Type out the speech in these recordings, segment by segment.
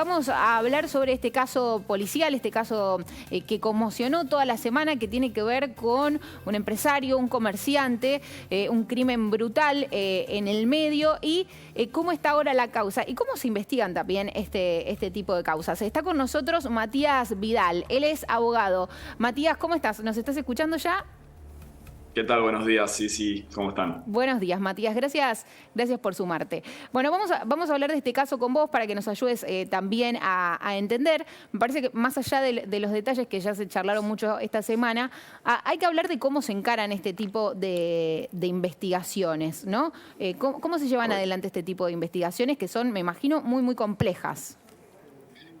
Vamos a hablar sobre este caso policial, este caso que conmocionó toda la semana, que tiene que ver con un empresario, un comerciante, un crimen brutal en el medio y cómo está ahora la causa y cómo se investigan también este tipo de causas. Está con nosotros Matías Vidal, él es abogado. Matías, ¿cómo estás? ¿Nos estás escuchando ya? ¿Qué tal? Buenos días. Sí, ¿cómo están? Buenos días, Matías. Gracias por sumarte. Bueno, vamos a hablar de este caso con vos para que nos ayudes también a entender. Me parece que más allá de los detalles que ya se charlaron mucho esta semana, hay que hablar de cómo se encaran este tipo de investigaciones, ¿no? ¿Cómo se llevan Correcto. adelante este tipo de investigaciones que son, me imagino, muy, muy complejas?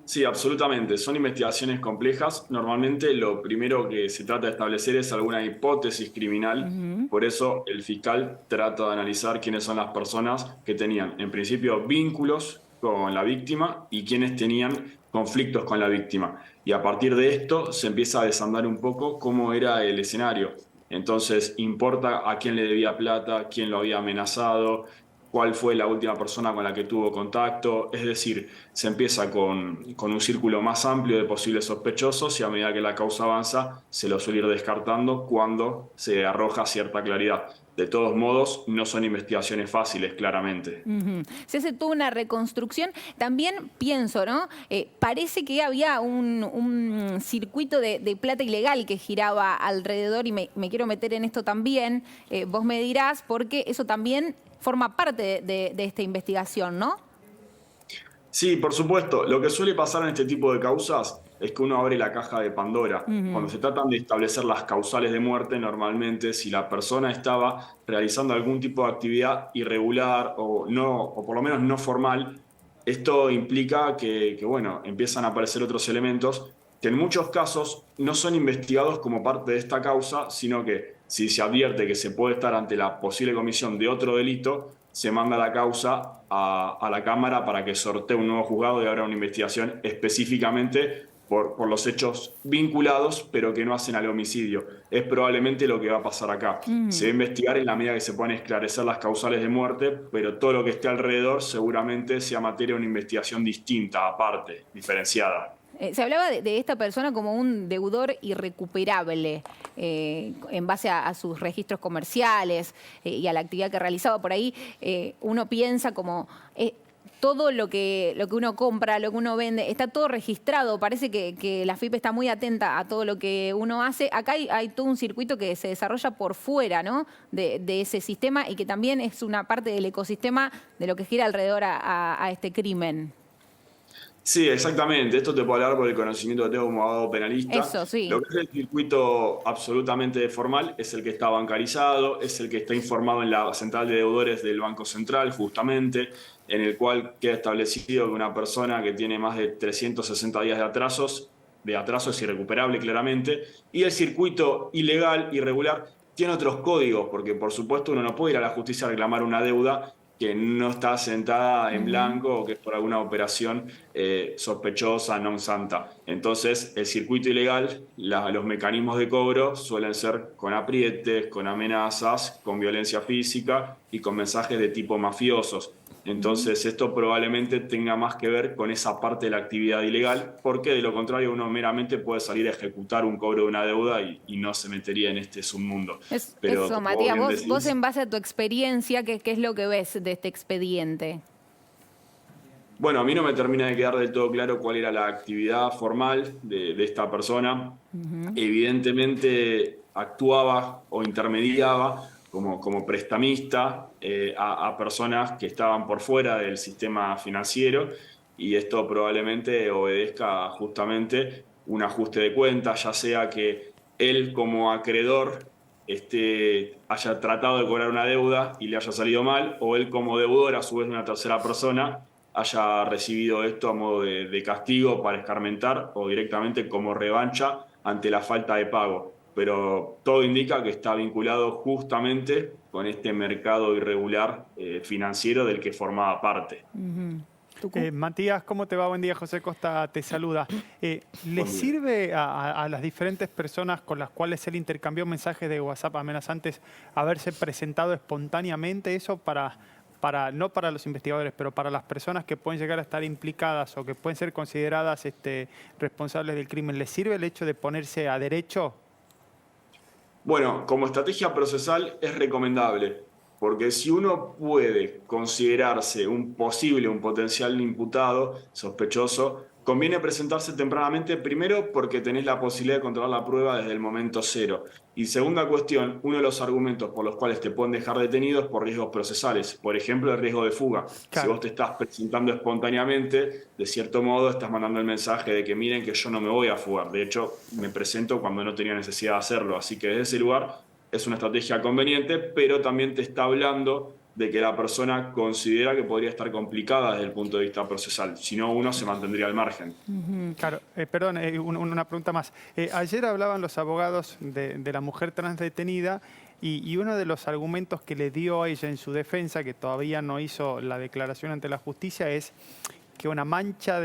Sí, absolutamente. Son investigaciones complejas. Normalmente lo primero que se trata de establecer es alguna hipótesis criminal. Ujú. Por eso el fiscal trata de analizar quiénes son las personas que tenían, en principio, vínculos con la víctima y quiénes tenían conflictos con la víctima. Y a partir de esto se empieza a desandar un poco cómo era el escenario. Entonces, importa a quién le debía plata, quién lo había amenazado, cuál fue la última persona con la que tuvo contacto. Es decir, se empieza con un círculo más amplio de posibles sospechosos y a medida que la causa avanza, se lo suele ir descartando cuando se arroja cierta claridad. De todos modos, no son investigaciones fáciles, claramente. Ujú. Se hace toda una reconstrucción. También pienso, ¿no? Parece que había un circuito de plata ilegal que giraba alrededor y me quiero meter en esto también. Vos me dirás, porque eso también forma parte de esta investigación, ¿no? Sí, por supuesto. Lo que suele pasar en este tipo de causas es que uno abre la caja de Pandora. Cuando Ujú. se tratan de establecer las causales de muerte, normalmente si la persona estaba realizando algún tipo de actividad irregular o no, o por lo menos no formal, esto implica bueno, empiezan a aparecer otros elementos que en muchos casos no son investigados como parte de esta causa, sino que si se advierte que se puede estar ante la posible comisión de otro delito, se manda la causa a la Cámara para que sortee un nuevo juzgado y abra una investigación específicamente por los hechos vinculados, pero que no hacen al homicidio. Es probablemente lo que va a pasar acá. Se va Ujú. a investigar en la medida que se puedan esclarecer las causales de muerte, pero todo lo que esté alrededor seguramente sea materia de una investigación distinta, aparte, diferenciada. Se hablaba de esta persona como un deudor irrecuperable en base a sus registros comerciales y a la actividad que realizaba por ahí. Uno piensa como todo lo que uno compra, lo que uno vende, está todo registrado. Parece que la FIP está muy atenta a todo lo que uno hace. Acá hay todo un circuito que se desarrolla por fuera, ¿no? de ese sistema y que también es una parte del ecosistema de lo que gira alrededor a este crimen. Sí, exactamente. Esto te puedo hablar por el conocimiento que tengo como abogado penalista. Eso, Lo sí. que es el circuito absolutamente formal es el que está bancarizado, es el que está informado en la central de deudores del Banco Central, justamente, en el cual queda establecido que una persona que tiene más de 360 días de atraso es irrecuperable claramente, y el circuito ilegal, irregular, tiene otros códigos, porque por supuesto uno no puede ir a la justicia a reclamar una deuda que no está sentada en Ujú. blanco o que es por alguna operación sospechosa, non santa. Entonces, el circuito ilegal, los mecanismos de cobro suelen ser con aprietes, con amenazas, con violencia física y con mensajes de tipo mafiosos. Ujú. Entonces, esto probablemente tenga más que ver con esa parte de la actividad ilegal, porque de lo contrario uno meramente puede salir a ejecutar un cobro de una deuda y no se metería en este submundo. Pero Eso, como vos Matías, bien vos en decís, base a tu experiencia, ¿qué es lo que ves de este expediente? bueno, a mí no me termina de quedar del todo claro cuál era la actividad formal de esta persona. Ujú. Evidentemente actuaba o intermediaba como prestamista a personas que estaban por fuera del sistema financiero y esto probablemente obedezca justamente un ajuste de cuentas, ya sea que él como acreedor haya tratado de cobrar una deuda y le haya salido mal, o él como deudor, a su vez una tercera persona, haya recibido esto a modo de castigo para escarmentar o directamente como revancha ante la falta de pago. Pero todo indica que está vinculado justamente con este mercado irregular financiero del que formaba parte. Ujú. Tucu. Matías, ¿cómo te va? Buen día, José Costa te saluda. ¿Le Buen día. sirve a las diferentes personas con las cuales él intercambió mensajes de WhatsApp amenazantes haberse presentado espontáneamente eso para no para los investigadores, pero para las personas que pueden llegar a estar implicadas o que pueden ser consideradas responsables del crimen, ¿les sirve el hecho de ponerse a derecho? Bueno, como estrategia procesal es recomendable, porque si uno puede considerarse un potencial imputado, sospechoso, conviene presentarse tempranamente, primero porque tenés la posibilidad de controlar la prueba desde el momento cero. Y segunda cuestión, uno de los argumentos por los cuales te pueden dejar detenido es por riesgos procesales. Por ejemplo, el riesgo de fuga. Claro. Si vos te estás presentando espontáneamente, de cierto modo estás mandando el mensaje de que miren que yo no me voy a fugar. De hecho, me presento cuando no tenía necesidad de hacerlo. Así que desde ese lugar es una estrategia conveniente, pero también te está hablando de que la persona considera que podría estar complicada desde el punto de vista procesal. Si no, uno se mantendría al margen. Claro, perdón, una pregunta más. Ayer hablaban los abogados de la mujer trans detenida y uno de los argumentos que le dio a ella en su defensa, que todavía no hizo la declaración ante la justicia, es que una mancha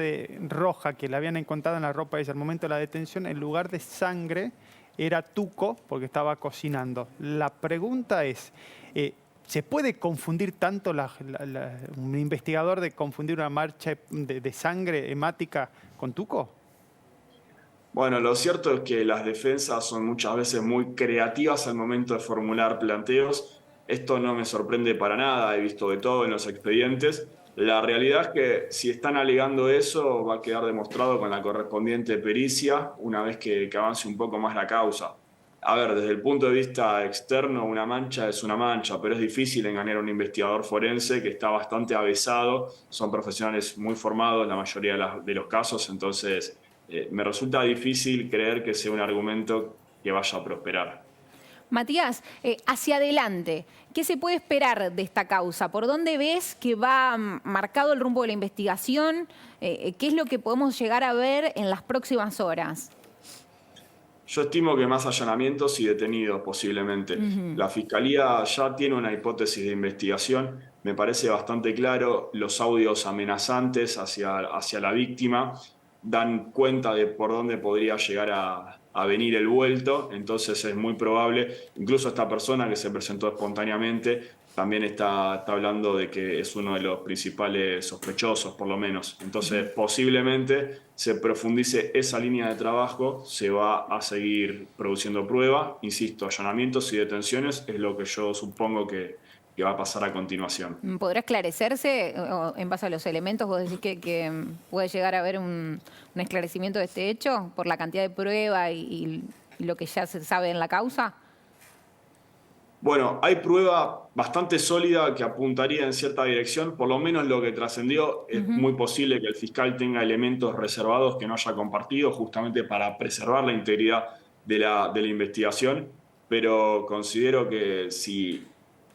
roja que le habían encontrado en la ropa de ella al momento de la detención, en lugar de sangre, era tuco porque estaba cocinando. La pregunta es, ¿se puede confundir tanto un investigador de confundir una mancha de sangre hemática con tuco? Bueno, lo cierto es que las defensas son muchas veces muy creativas al momento de formular planteos. Esto no me sorprende para nada, he visto de todo en los expedientes. La realidad es que si están alegando eso, va a quedar demostrado con la correspondiente pericia una vez que avance un poco más la causa. A ver, desde el punto de vista externo, una mancha es una mancha, pero es difícil engañar a un investigador forense que está bastante avesado. Son profesionales muy formados, la mayoría de los casos, entonces me resulta difícil creer que sea un argumento que vaya a prosperar. Matías, hacia adelante, ¿qué se puede esperar de esta causa? ¿Por dónde ves que va marcado el rumbo de la investigación? ¿Qué es lo que podemos llegar a ver en las próximas horas? Yo estimo que más allanamientos y detenidos posiblemente. La Fiscalía ya tiene una hipótesis de investigación. Me parece bastante claro, los audios amenazantes hacia la víctima dan cuenta de por dónde podría llegar a venir el vuelto. Entonces es muy probable, incluso esta persona que se presentó espontáneamente también está hablando de que es uno de los principales sospechosos, por lo menos. Entonces, posiblemente se profundice esa línea de trabajo, se va a seguir produciendo prueba. Insisto, allanamientos y detenciones es lo que yo supongo que va a pasar a continuación. ¿Podrá esclarecerse en base a los elementos? ¿Vos decís que puede llegar a haber un esclarecimiento de este hecho por la cantidad de prueba y lo que ya se sabe en la causa? Bueno, hay prueba bastante sólida que apuntaría en cierta dirección, por lo menos lo que trascendió. Es muy posible que el fiscal tenga elementos reservados que no haya compartido justamente para preservar la integridad de la investigación, pero considero que si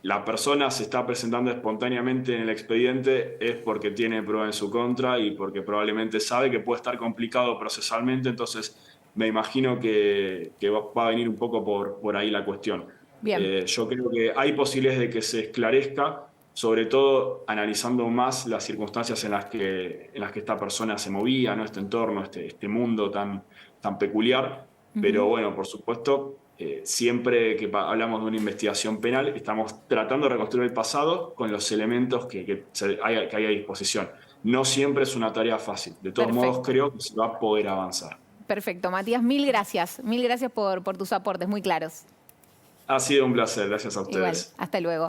la persona se está presentando espontáneamente en el expediente es porque tiene prueba en su contra y porque probablemente sabe que puede estar complicado procesalmente, entonces me imagino que va a venir un poco por ahí la cuestión. Yo creo que hay posibilidades de que se esclarezca, sobre todo analizando más las circunstancias en las que esta persona se movía, ¿no? Este entorno, este mundo tan peculiar. Pero bueno, por supuesto, siempre que hablamos de una investigación penal, estamos tratando de reconstruir el pasado con los elementos que hay a disposición. No siempre es una tarea fácil. De todos modos, creo que se va a poder avanzar. Perfecto, Matías, mil gracias. Mil gracias por tus aportes muy claros. Ha sido un placer, gracias a ustedes. Igual, hasta luego.